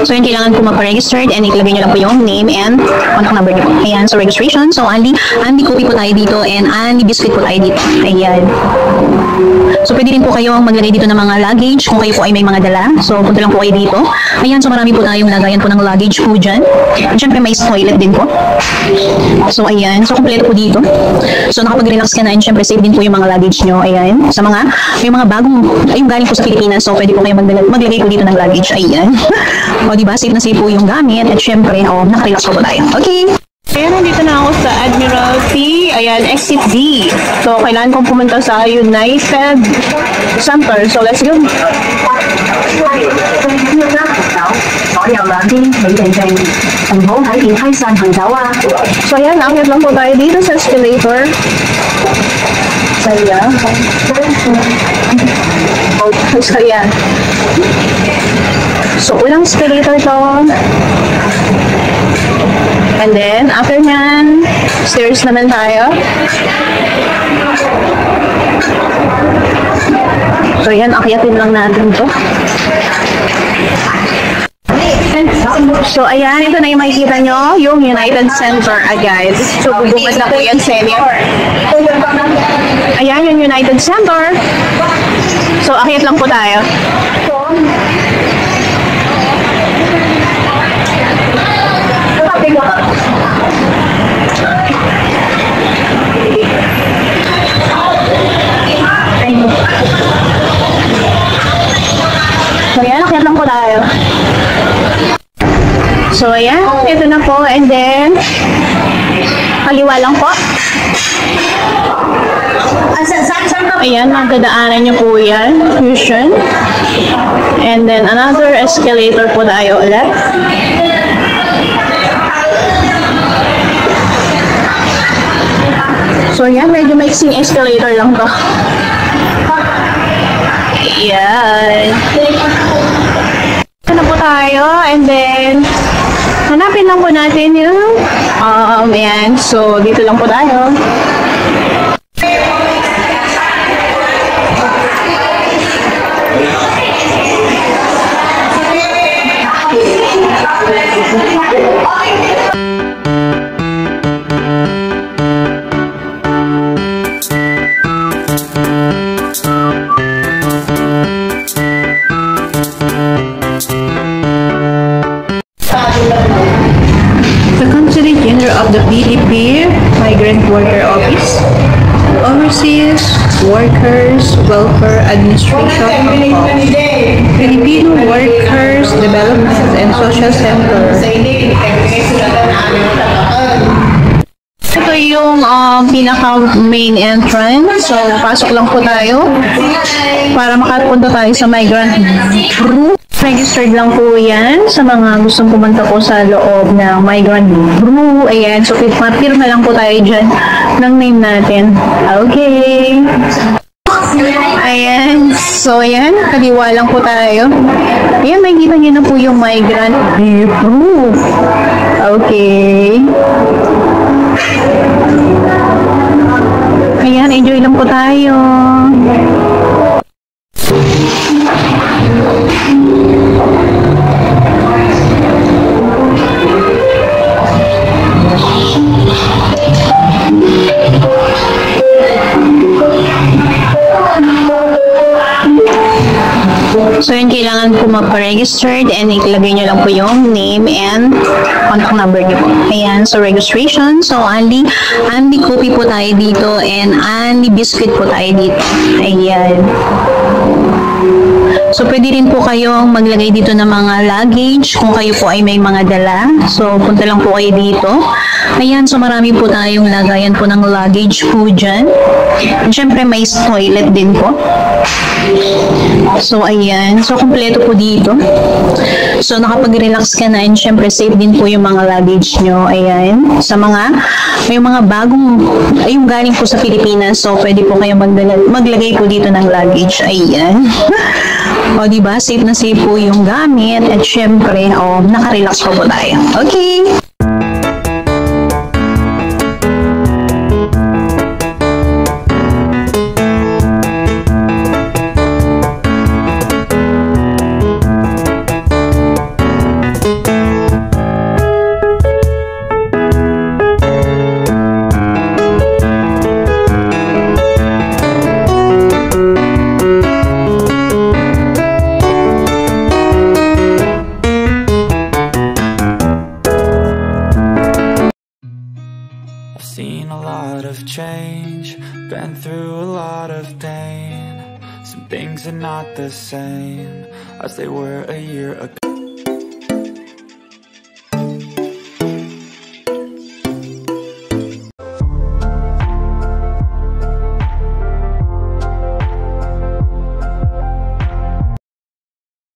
So yun, kailangan po magpa-registered and ilagay nyo lang po yung name and contact number nyo po. Ayan, so registration. So Andy Coffee po tayo dito and Andy Biscuit po tayo dito. Ayan. So pwede rin po kayong maglagay dito ng mga luggage kung kayo po ay may mga dala. So punta lang po kayo dito. Ayan, so marami po tayong lagayan po ng luggage po dyan. And syempre may toilet din po. So ayan, so kompleto po dito. So nakapag-relax ka na and syempre save din po yung mga luggage nyo. Ayan, sa mga, may mga bagong, yung galing po sa Pilipinas. So pwede po kayo maglagay po dito ng luggage. Ayan. O diba, safe na safe po yung gamit. At syempre, nakarelax po tayo. Okay. Ayan, nandito na ako sa Admiralty. Ayan, exit D. So, kailangan kong pumunta sa United Center. So, let's go. So, ayan, akit lang po tayo dito sa escalator. So, ayan. So, ayan. So, unang escalator to. And then, after nyan, stairs naman tayo. So, yan, akyatin lang natin to. So, ayan, ito na yung makikita nyo, yung United Center agad. So, bubungad na po yan, senior. Ayan, yung United Center. So, akyat lang po tayo. So, ayan, akyat lang po tayo. So, ayan, ito na po. And then, kaliwa lang po. Ayan, magdadaanan nyo po yan. Fusion. And then, another escalator po tayo ulit. So, yan, medyo mixing escalator lang to. Ayan. Ito na po tayo. And then, hanapin lang po natin yung, ayan. So, dito lang po tayo. Of the PDP Migrant Worker Office oversees Workers Welfare Administration of Filipino Workers Development and Social Center. Ito yung pinaka main entrance. So pasok lang po tayo para makapunta tayo sa migrant group. Registered lang po yan sa mga gustong pumunta po sa loob ng migrant group. Ayan, so pirma lang po tayo dyan ng name natin. Okay. Ayan, so ayan, kaliwa lang po tayo. Ayan, makikita nyo na po yung migrant group. Okay. Ayan, enjoy lang po tayo. So yun, kailangan po magpa-registered and ilagay nyo lang po yung name and contact number nyo po. Ayan, so registration. So Andy Coffee po tayo dito and Andy Biscuit po tayo dito. Ayan. So, pwede rin po kayong maglagay dito ng mga luggage kung kayo po ay may mga dala. So, punta lang po kayo dito. Ayan, so marami po tayong lagayan po ng luggage po dyan. And syempre, may toilet din po. So, ayan. So, kompleto po dito. So, nakapag-relax ka na and syempre, safe din po yung mga luggage nyo. Ayan. Sa mga, may mga bagong, yung galing po sa Pilipinas. So, pwede po kayong maglagay po dito ng luggage. Ayan. O, diba? Safe na safe po yung gamit. At syempre, nakarelax po tayo. Okay. change, been through a lot of pain. Some things are not the same as they were a year ago.